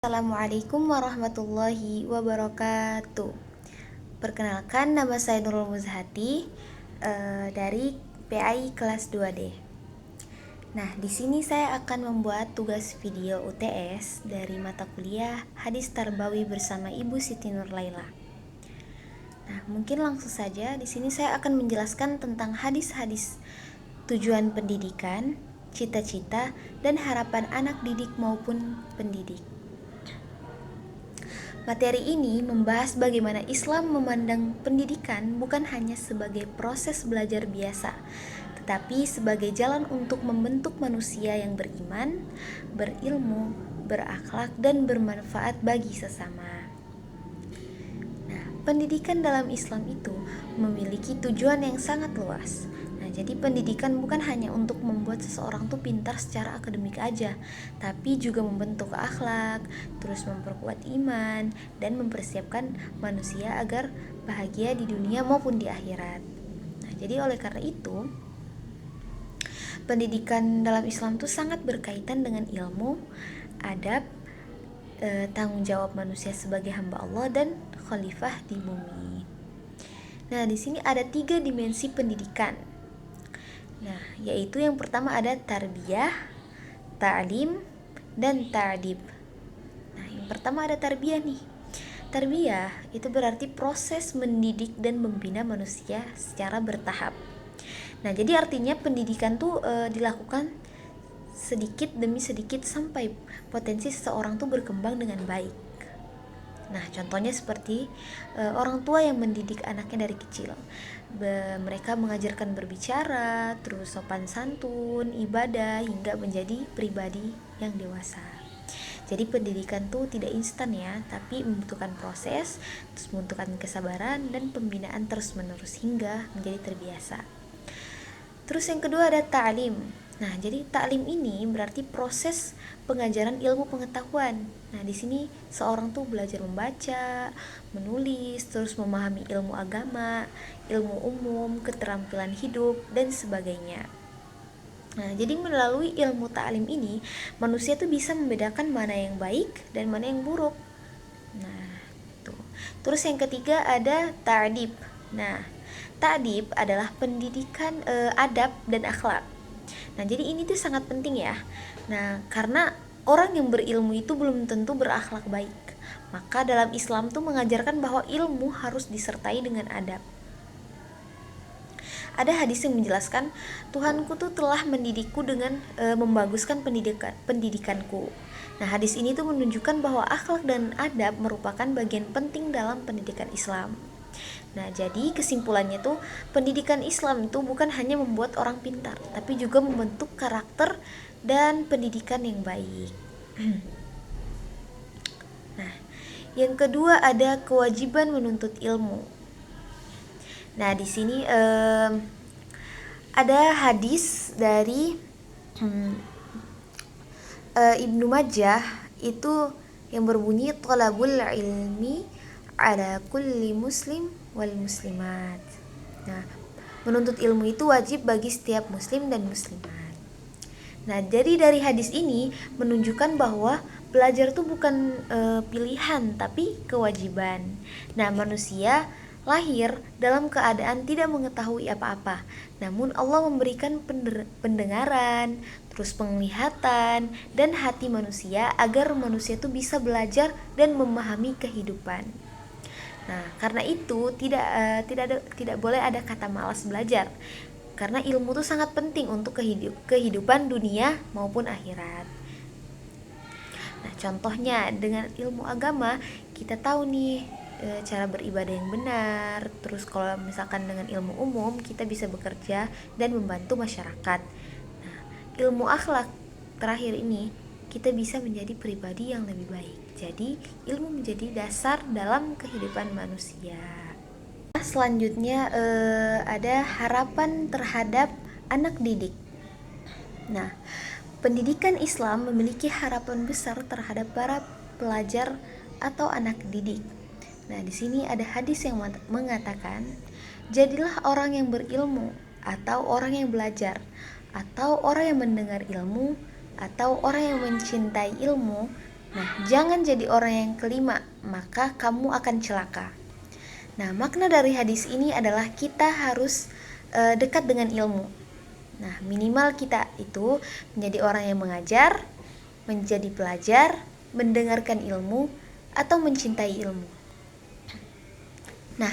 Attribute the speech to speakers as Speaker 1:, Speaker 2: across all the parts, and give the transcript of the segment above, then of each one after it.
Speaker 1: Assalamualaikum warahmatullahi wabarakatuh. Perkenalkan, nama saya Nurul Muzhati dari PAI kelas 2D. Nah, di sini saya akan membuat tugas video UTS dari mata kuliah Hadis Tarbawi bersama Ibu Siti Nurlaila. Nah, mungkin langsung saja di sini saya akan menjelaskan tentang hadis-hadis tujuan pendidikan, cita-cita, dan harapan anak didik maupun pendidik. Materi ini membahas bagaimana Islam memandang pendidikan bukan hanya sebagai proses belajar biasa, tetapi sebagai jalan untuk membentuk manusia yang beriman, berilmu, berakhlak, dan bermanfaat bagi sesama. Nah, pendidikan dalam Islam itu memiliki tujuan yang sangat luas. Jadi pendidikan bukan hanya untuk membuat seseorang tuh pintar secara akademik aja, tapi juga membentuk akhlak, terus memperkuat iman, dan mempersiapkan manusia agar bahagia di dunia maupun di akhirat. Nah, jadi oleh karena itu, pendidikan dalam Islam tuh sangat berkaitan dengan ilmu, adab, tanggung jawab manusia sebagai hamba Allah dan khalifah di bumi. Nah, di sini ada 3 dimensi pendidikan. Nah, yaitu yang pertama ada tarbiyah, ta'lim, dan ta'dib. Nah, yang pertama ada tarbiyah nih. Tarbiyah itu berarti proses mendidik dan membina manusia secara bertahap. Nah, jadi artinya pendidikan tuh dilakukan sedikit demi sedikit sampai potensi seseorang tuh berkembang dengan baik. Nah, contohnya seperti orang tua yang mendidik anaknya dari kecil. Mereka mengajarkan berbicara, terus sopan santun, ibadah, hingga menjadi pribadi yang dewasa. Jadi pendidikan tuh tidak instan ya, tapi membutuhkan proses, terus membutuhkan kesabaran dan pembinaan terus-menerus hingga menjadi terbiasa. Terus yang kedua ada ta'lim. Nah, jadi ta'lim ini berarti proses pengajaran ilmu pengetahuan. Nah, di sini seorang tuh belajar membaca, menulis, terus memahami ilmu agama, ilmu umum, keterampilan hidup, dan sebagainya. Nah, jadi melalui ilmu ta'lim ini, manusia tuh bisa membedakan mana yang baik dan mana yang buruk. Nah, tuh. Terus yang ketiga ada ta'dib. Nah, ta'dib adalah pendidikan adab dan akhlak. Nah, jadi ini tuh sangat penting ya. Nah, karena orang yang berilmu itu belum tentu berakhlak baik. Maka dalam Islam tuh mengajarkan bahwa ilmu harus disertai dengan adab. Ada hadis yang menjelaskan, Tuhanku tuh telah mendidikku dengan membaguskan pendidikanku. Nah, hadis ini tuh menunjukkan bahwa akhlak dan adab merupakan bagian penting dalam pendidikan Islam. Nah, jadi kesimpulannya tuh pendidikan Islam itu bukan hanya membuat orang pintar, tapi juga membentuk karakter dan pendidikan yang baik. Nah, yang kedua ada kewajiban menuntut ilmu. Nah, di sini ada hadis dari Ibnu Majah itu yang berbunyi thalabul ilmi ala kulli muslim wal muslimat. Nah, menuntut ilmu itu wajib bagi setiap muslim dan muslimat. Nah, jadi dari hadis ini menunjukkan bahwa belajar itu bukan pilihan tapi kewajiban. Nah, manusia lahir dalam keadaan tidak mengetahui apa-apa. Namun Allah memberikan pendengaran, terus penglihatan dan hati manusia agar manusia itu bisa belajar dan memahami kehidupan. Nah, karena itu tidak boleh ada kata malas belajar. Karena ilmu itu sangat penting untuk kehidupan dunia maupun akhirat. Nah, contohnya dengan ilmu agama kita tahu nih cara beribadah yang benar. Terus kalau misalkan dengan ilmu umum kita bisa bekerja dan membantu masyarakat. Nah, ilmu akhlak terakhir ini kita bisa menjadi pribadi yang lebih baik. Jadi ilmu menjadi dasar dalam kehidupan manusia. Selanjutnya ada harapan terhadap anak didik. Nah, pendidikan Islam memiliki harapan besar terhadap para pelajar atau anak didik. Nah, di sini ada hadis yang mengatakan, jadilah orang yang berilmu atau orang yang belajar atau orang yang mendengar ilmu atau orang yang mencintai ilmu Nah, jangan jadi orang yang kelima, maka kamu akan celaka. Nah, makna dari hadis ini adalah kita harus dekat dengan ilmu. Nah, minimal kita itu menjadi orang yang mengajar, menjadi pelajar, mendengarkan ilmu, atau mencintai ilmu. Nah,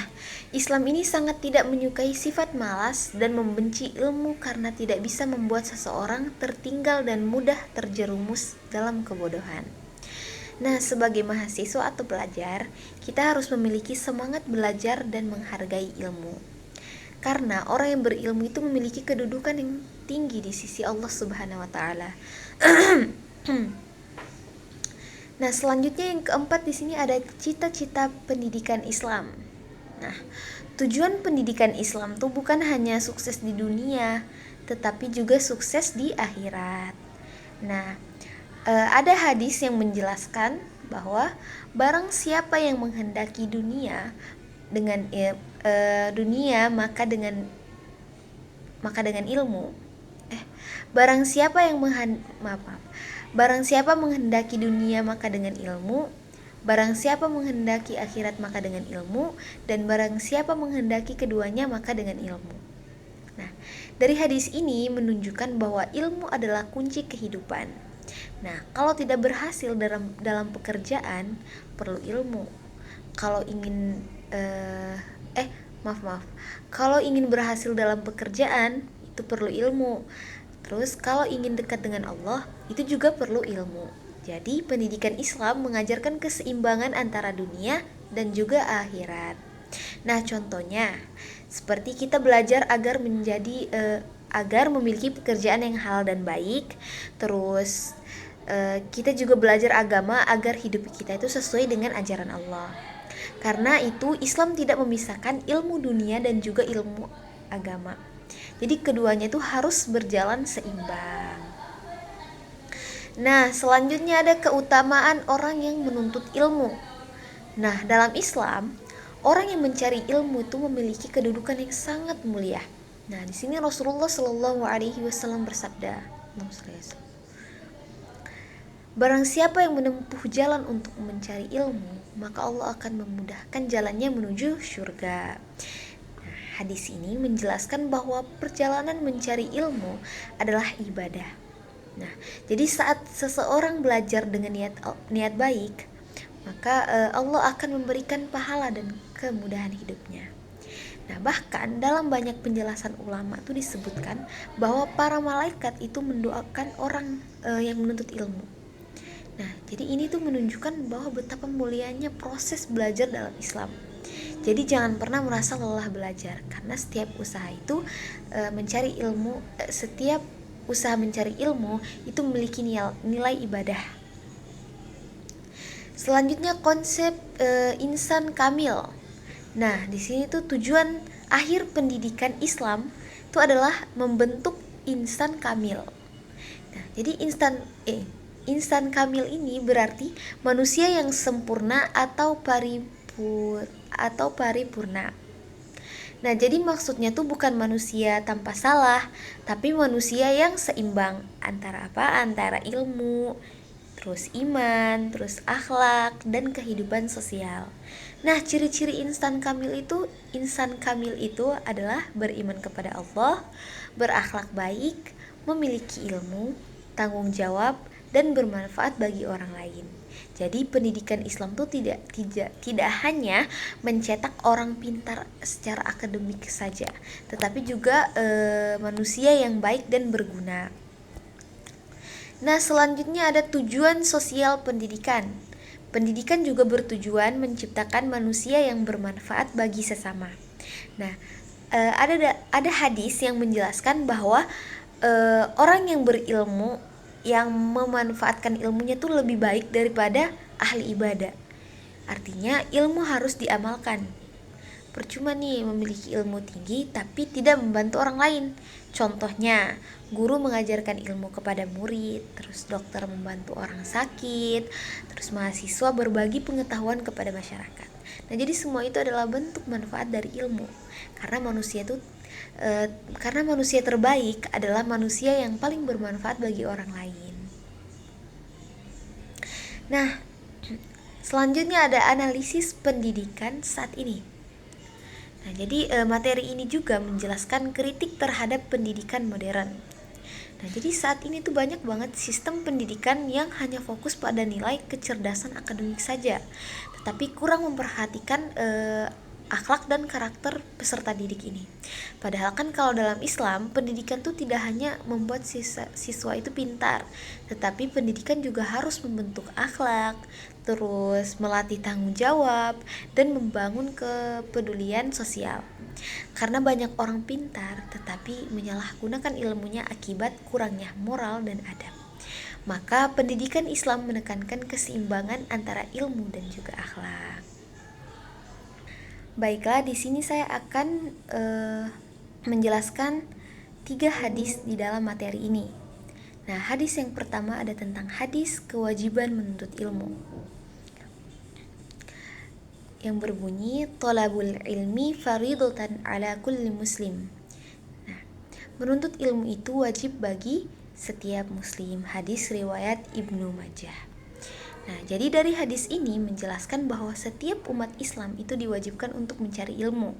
Speaker 1: Islam ini sangat tidak menyukai sifat malas dan membenci ilmu karena tidak bisa membuat seseorang tertinggal dan mudah terjerumus dalam kebodohan. Nah, sebagai mahasiswa atau pelajar, kita harus memiliki semangat belajar dan menghargai ilmu. Karena orang yang berilmu itu memiliki kedudukan yang tinggi di sisi Allah Subhanahu wa taala. Nah, selanjutnya yang keempat di sini ada cita-cita pendidikan Islam. Nah, tujuan pendidikan Islam tuh bukan hanya sukses di dunia, tetapi juga sukses di akhirat. Nah, ada hadis yang menjelaskan bahwa barang siapa yang menghendaki dunia dengan dunia maka dengan ilmu barang siapa yang barang siapa menghendaki dunia maka dengan ilmu, barang siapa menghendaki akhirat maka dengan ilmu, dan barang siapa menghendaki keduanya maka dengan ilmu. Nah, dari hadis ini menunjukkan bahwa ilmu adalah kunci kehidupan. Nah, kalau tidak berhasil dalam pekerjaan perlu ilmu. Kalau ingin Kalau ingin berhasil dalam pekerjaan itu perlu ilmu. Terus kalau ingin dekat dengan Allah itu juga perlu ilmu. Jadi pendidikan Islam mengajarkan keseimbangan antara dunia dan juga akhirat. Nah, contohnya seperti kita belajar agar memiliki pekerjaan yang halal dan baik. Terus kita juga belajar agama agar hidup kita itu sesuai dengan ajaran Allah. Karena itu Islam tidak memisahkan ilmu dunia dan juga ilmu agama. Jadi keduanya itu harus berjalan seimbang. Nah, selanjutnya ada keutamaan orang yang menuntut ilmu. Nah, dalam Islam, orang yang mencari ilmu itu memiliki kedudukan yang sangat mulia. Nah, di sini Rasulullah Shallallahu Alaihi Wasallam bersabda, barang siapa yang menempuh jalan untuk mencari ilmu, maka Allah akan memudahkan jalannya menuju surga. Nah, hadis ini menjelaskan bahwa perjalanan mencari ilmu adalah ibadah. Nah, jadi saat seseorang belajar dengan niat baik, maka Allah akan memberikan pahala dan kemudahan hidupnya. Nah, bahkan dalam banyak penjelasan ulama itu disebutkan bahwa para malaikat itu mendoakan orang yang menuntut ilmu. Nah, jadi ini tuh menunjukkan bahwa betapa mulianya proses belajar dalam Islam. Jadi jangan pernah merasa lelah belajar, karena setiap usaha mencari ilmu itu memiliki nilai ibadah. Selanjutnya konsep insan kamil. Nah, di sini tuh tujuan akhir pendidikan Islam itu adalah membentuk insan kamil. Nah, jadi insan kamil ini berarti manusia yang sempurna atau paripurna. Nah, jadi maksudnya tuh bukan manusia tanpa salah, tapi manusia yang seimbang antara Antara ilmu, terus iman, terus akhlak dan kehidupan sosial. Nah, ciri-ciri insan kamil itu adalah beriman kepada Allah, berakhlak baik, memiliki ilmu, tanggung jawab, dan bermanfaat bagi orang lain. Jadi pendidikan Islam itu tidak hanya mencetak orang pintar secara akademik saja, tetapi juga manusia yang baik dan berguna. Nah, selanjutnya ada tujuan sosial pendidikan. Pendidikan juga bertujuan menciptakan manusia yang bermanfaat bagi sesama. Nah, ada hadis yang menjelaskan bahwa orang yang berilmu yang memanfaatkan ilmunya tuh lebih baik daripada ahli ibadah. Artinya ilmu harus diamalkan. Percuma nih memiliki ilmu tinggi tapi tidak membantu orang lain. Contohnya, guru mengajarkan ilmu kepada murid, terus dokter membantu orang sakit, terus mahasiswa berbagi pengetahuan kepada masyarakat. Nah, jadi semua itu adalah bentuk manfaat dari ilmu. Karena manusia terbaik adalah manusia yang paling bermanfaat bagi orang lain. Nah, selanjutnya ada analisis pendidikan saat ini. Nah, jadi materi ini juga menjelaskan kritik terhadap pendidikan modern. Nah, jadi saat ini tuh banyak banget sistem pendidikan yang hanya fokus pada nilai kecerdasan akademik saja, tetapi kurang memperhatikan akhlak dan karakter peserta didik ini. Padahal kan kalau dalam Islam, pendidikan tuh tidak hanya membuat siswa itu pintar, tetapi pendidikan juga harus membentuk akhlak, terus melatih tanggung jawab, dan membangun kepedulian sosial. Karena banyak orang pintar tetapi menyalahgunakan ilmunya akibat kurangnya moral dan adab. Maka pendidikan Islam menekankan keseimbangan antara ilmu dan juga akhlak. Baiklah, di sini saya akan menjelaskan 3 hadis di dalam materi ini. Nah, hadis yang pertama ada tentang hadis kewajiban menuntut ilmu, yang berbunyi thalabul ilmi faridatan ala kulli muslim. Nah, menuntut ilmu itu wajib bagi setiap muslim. Hadis riwayat Ibnu Majah. Nah, jadi dari hadis ini menjelaskan bahwa setiap umat Islam itu diwajibkan untuk mencari ilmu.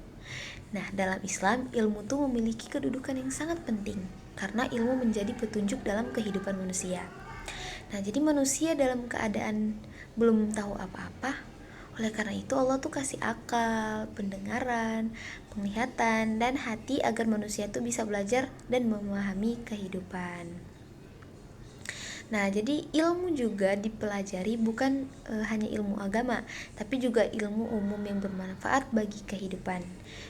Speaker 1: Nah, dalam Islam, ilmu itu memiliki kedudukan yang sangat penting karena ilmu menjadi petunjuk dalam kehidupan manusia. Nah, jadi manusia dalam keadaan belum tahu apa-apa, oleh karena itu Allah tuh kasih akal, pendengaran, penglihatan, dan hati agar manusia tuh bisa belajar dan memahami kehidupan. Nah, jadi ilmu juga dipelajari bukan hanya ilmu agama, tapi juga ilmu umum yang bermanfaat bagi kehidupan.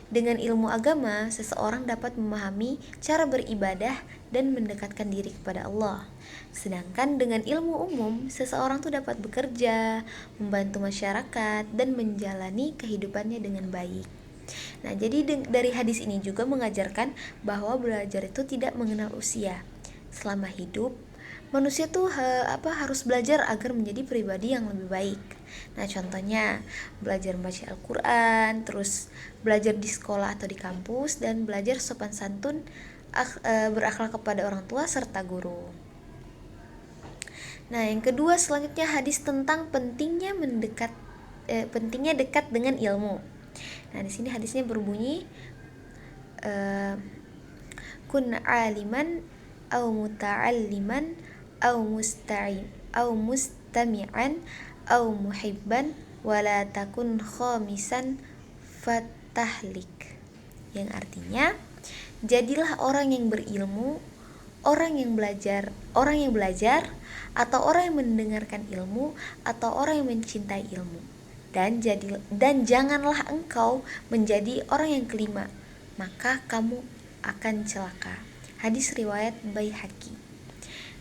Speaker 1: Dengan ilmu agama, seseorang dapat memahami cara beribadah dan mendekatkan diri kepada Allah. Sedangkan dengan ilmu umum, seseorang tuh dapat bekerja, membantu masyarakat, dan menjalani kehidupannya dengan baik. Nah, jadi dari hadis ini juga mengajarkan bahwa belajar itu tidak mengenal usia. Selama hidup, manusia tuh harus belajar agar menjadi pribadi yang lebih baik. Nah, contohnya belajar membaca Al-Quran, terus belajar di sekolah atau di kampus, dan belajar sopan santun, berakhlak kepada orang tua serta guru. Nah, yang kedua selanjutnya hadis tentang pentingnya dekat dengan ilmu. Nah, di sini hadisnya berbunyi kun aliman au muta'alliman au mustami'an au muhibban wala takun khamisan fatahlik, yang artinya jadilah orang yang berilmu, orang yang belajar atau orang yang mendengarkan ilmu atau orang yang mencintai ilmu, dan janganlah engkau menjadi orang yang kelima, maka kamu akan celaka. Hadis riwayat Baihaqi.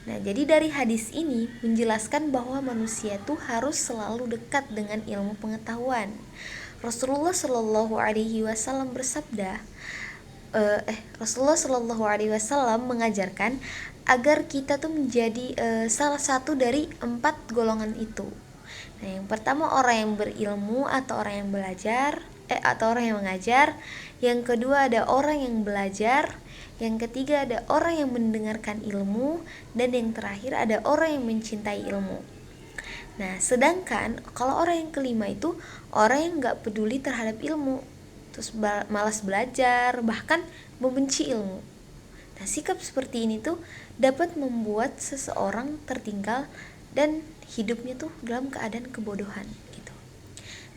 Speaker 1: Nah, jadi dari hadis ini menjelaskan bahwa manusia itu harus selalu dekat dengan ilmu pengetahuan. Rasulullah Shallallahu Alaihi Wasallam bersabda, Rasulullah Shallallahu Alaihi Wasallam mengajarkan agar kita tuh menjadi salah satu dari 4 golongan itu. Nah, yang pertama orang yang berilmu atau orang yang belajar, atau orang yang mengajar. Yang kedua ada orang yang belajar. Yang ketiga ada orang yang mendengarkan ilmu, dan yang terakhir ada orang yang mencintai ilmu. Nah, sedangkan kalau orang yang kelima itu orang yang gak peduli terhadap ilmu, terus malas belajar, bahkan membenci ilmu. Nah, sikap seperti ini tuh dapat membuat seseorang tertinggal dan hidupnya tuh dalam keadaan kebodohan gitu.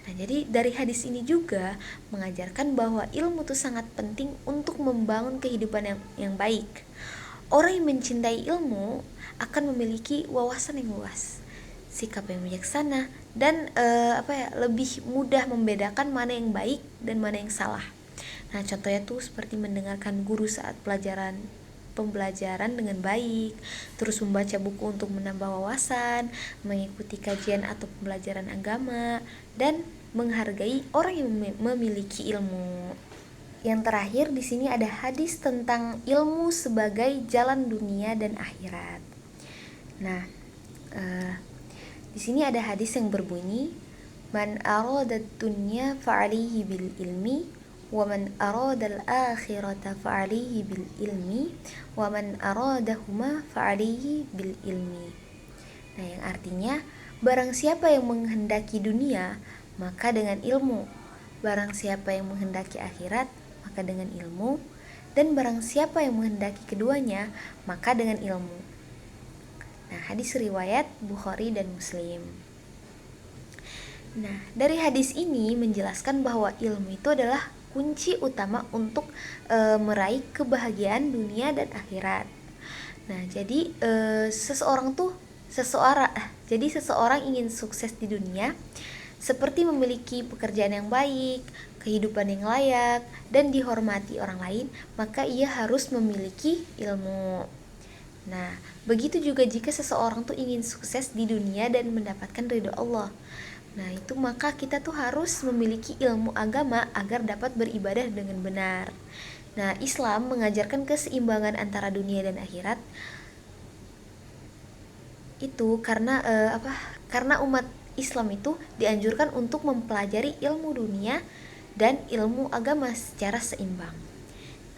Speaker 1: Nah, jadi dari hadis ini juga mengajarkan bahwa ilmu itu sangat penting untuk membangun kehidupan yang baik. Orang yang mencintai ilmu akan memiliki wawasan yang luas, sikap yang bijaksana, dan lebih mudah membedakan mana yang baik dan mana yang salah. Nah, contohnya tuh seperti mendengarkan guru saat pembelajaran dengan baik, terus membaca buku untuk menambah wawasan, mengikuti kajian atau pembelajaran agama, dan menghargai orang yang memiliki ilmu. Yang terakhir di sini ada hadis tentang ilmu sebagai jalan dunia dan akhirat. Nah, di sini ada hadis yang berbunyi, man arada dunya fa'alihi bil ilmi, wa man arada al-akhirata fa'alihi bil ilmi, wa man aradahuma fa'alihi bil ilmi. Nah, yang artinya Barang siapa yang menghendaki dunia, maka dengan ilmu. Barang siapa yang menghendaki akhirat, maka dengan ilmu. Dan barang siapa yang menghendaki keduanya, maka dengan ilmu. Nah, hadis riwayat Bukhari dan Muslim. Nah, dari hadis ini menjelaskan bahwa ilmu itu adalah kunci utama untuk meraih kebahagiaan dunia dan akhirat. Nah, jadi seseorang ingin sukses di dunia seperti memiliki pekerjaan yang baik, kehidupan yang layak, dan dihormati orang lain, maka ia harus memiliki ilmu. Nah, begitu juga jika seseorang tuh ingin sukses di dunia dan mendapatkan ridho Allah. Nah, itu maka kita tuh harus memiliki ilmu agama agar dapat beribadah dengan benar. Nah, Islam mengajarkan keseimbangan antara dunia dan akhirat. Itu karena Karena umat Islam itu dianjurkan untuk mempelajari ilmu dunia dan ilmu agama secara seimbang.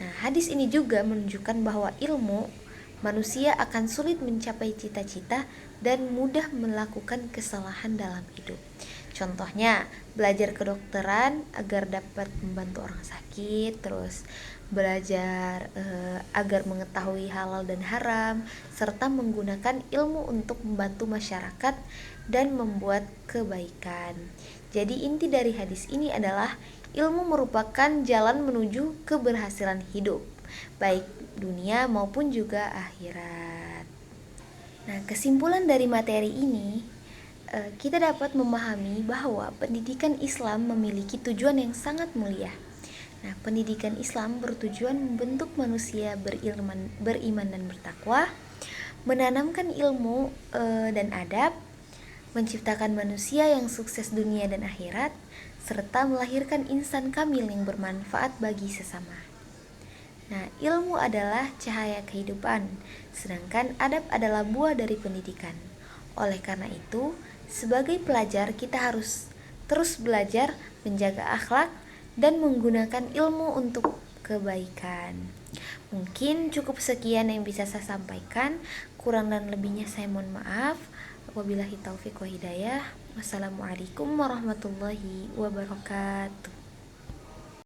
Speaker 1: Nah, hadis ini juga menunjukkan bahwa ilmu manusia akan sulit mencapai cita-cita dan mudah melakukan kesalahan dalam hidup. Contohnya, belajar kedokteran agar dapat membantu orang sakit, terus belajar agar mengetahui halal dan haram, serta menggunakan ilmu untuk membantu masyarakat dan membuat kebaikan. Jadi inti dari hadis ini adalah ilmu merupakan jalan menuju keberhasilan hidup, baik dunia maupun juga akhirat. Nah, kesimpulan dari materi ini, kita dapat memahami bahwa pendidikan Islam memiliki tujuan yang sangat mulia. Nah, pendidikan Islam bertujuan membentuk manusia beriman dan bertakwa, menanamkan ilmu dan adab, menciptakan manusia yang sukses dunia dan akhirat, serta melahirkan insan kamil yang bermanfaat bagi sesama. Nah, ilmu adalah cahaya kehidupan, sedangkan adab adalah buah dari pendidikan. Oleh karena itu, sebagai pelajar kita harus terus belajar menjaga akhlak dan menggunakan ilmu untuk kebaikan. Mungkin cukup sekian yang bisa saya sampaikan. Kurang dan lebihnya saya mohon maaf. Wabillahi taufiq wa hidayah. Wassalamualaikum warahmatullahi wabarakatuh.